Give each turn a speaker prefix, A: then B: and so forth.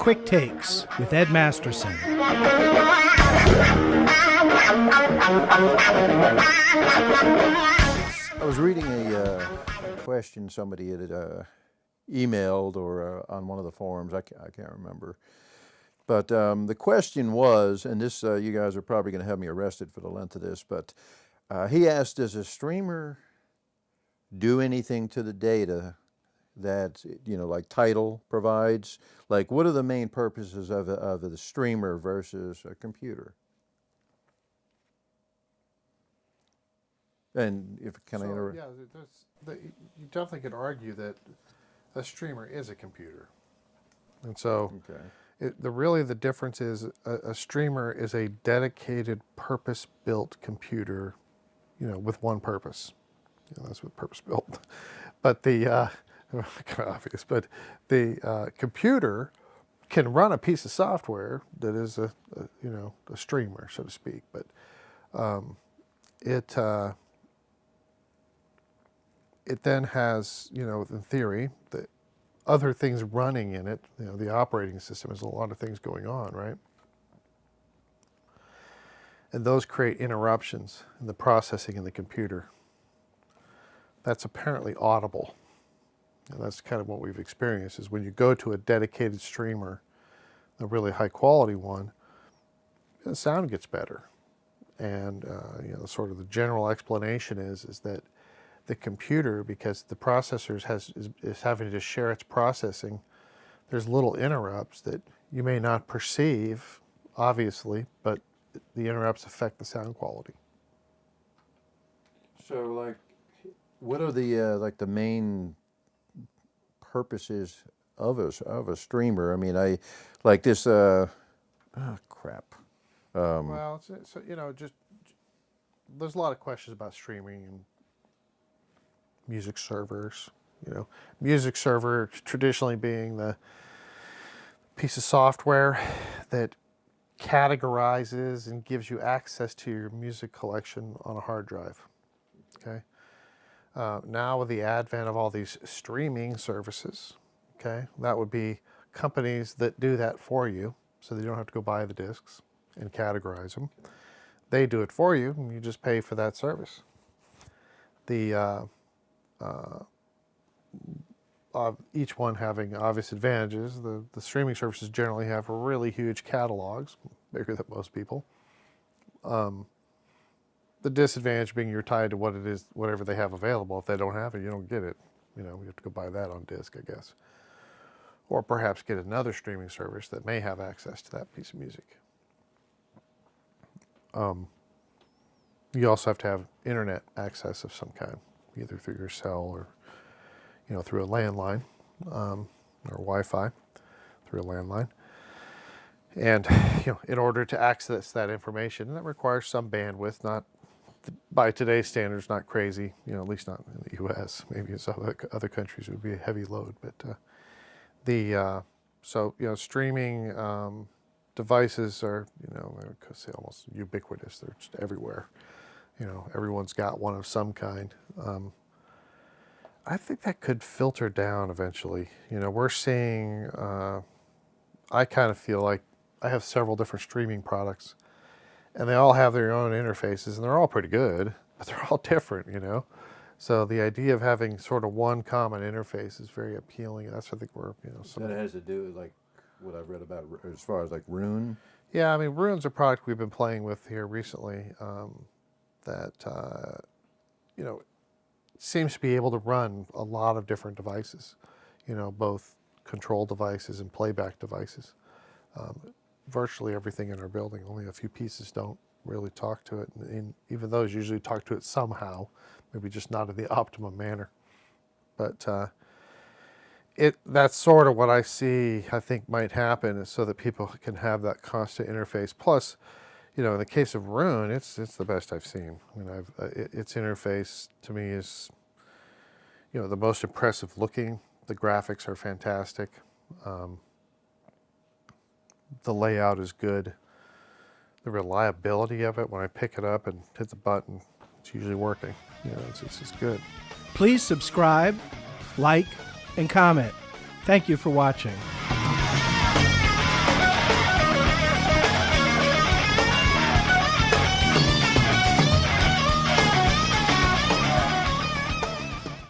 A: Quick Takes with Ed Masterson.
B: I was reading a question somebody had emailed or on one of the forums. I can't remember. But the question was, and this you guys are probably going to have me arrested for the length of this, but he asked, does a streamer do anything to the data that, like Tidal provides? Like, what are the main purposes of the streamer versus a computer? And if can I interrupt?
C: Yeah, you definitely could argue that a streamer is a computer, and so really the difference is a streamer is a dedicated, purpose-built computer, with one purpose. That's what purpose-built. But the kind of obvious, but the computer can run a piece of software that is a streamer, so to speak, but it then has, in theory, the other things running in it. The operating system has a lot of things going on, right? And those create interruptions in the processing in the computer. That's apparently audible. And that's kind of what we've experienced, is when you go to a dedicated streamer, a really high quality one, the sound gets better. And sort of the general explanation is that the computer, because the processor is having to share its processing, there's little interrupts that you may not perceive, obviously, but the interrupts affect the sound quality.
B: So, like, what are the main purposes of a streamer? I mean, I like this. Crap.
C: Well, just there's a lot of questions about streaming and music servers. Music server traditionally being the piece of software that categorizes and gives you access to your music collection on a hard drive. Okay. Now with the advent of all these streaming services, that would be companies that do that for you, so that you don't have to go buy the discs and categorize them. They do it for you, and you just pay for that service. Each one having obvious advantages. The streaming services generally have really huge catalogs, bigger than most people. The disadvantage being you're tied to what it is, whatever they have available. If they don't have it, you don't get it. You have to go buy that on disc, I guess. Or perhaps get another streaming service that may have access to that piece of music. You also have to have internet access of some kind, either through your cell or through a landline, or Wi-Fi through a landline. And in order to access that information, that requires some bandwidth. Not by today's standards, not crazy. At least not in the U.S. Maybe in some other countries it would be a heavy load. But streaming devices are I could say almost ubiquitous. They're just everywhere. Everyone's got one of some kind. I think that could filter down eventually. We're seeing, I kind of feel like I have several different streaming products, and they all have their own interfaces, and they're all pretty good, but they're all different, So the idea of having sort of one common interface is very appealing. That's what I think we're,
B: That has to do with, like, what I've read about as far as, like, Rune?
C: Yeah, I mean, Rune's a product we've been playing with here recently that, seems to be able to run a lot of different devices, both control devices and playback devices. Virtually everything in our building, only a few pieces don't really talk to it. And even those usually talk to it somehow, maybe just not in the optimum manner. But that's sort of what I think might happen, is so that people can have that constant interface. Plus, in the case of Rune, it's the best I've seen. I mean, its interface to me is, the most impressive looking. The graphics are fantastic. The layout is good. The reliability of it, when I pick it up and hit the button, it's usually working. It's just good.
A: Please subscribe, like, and comment. Thank you for watching.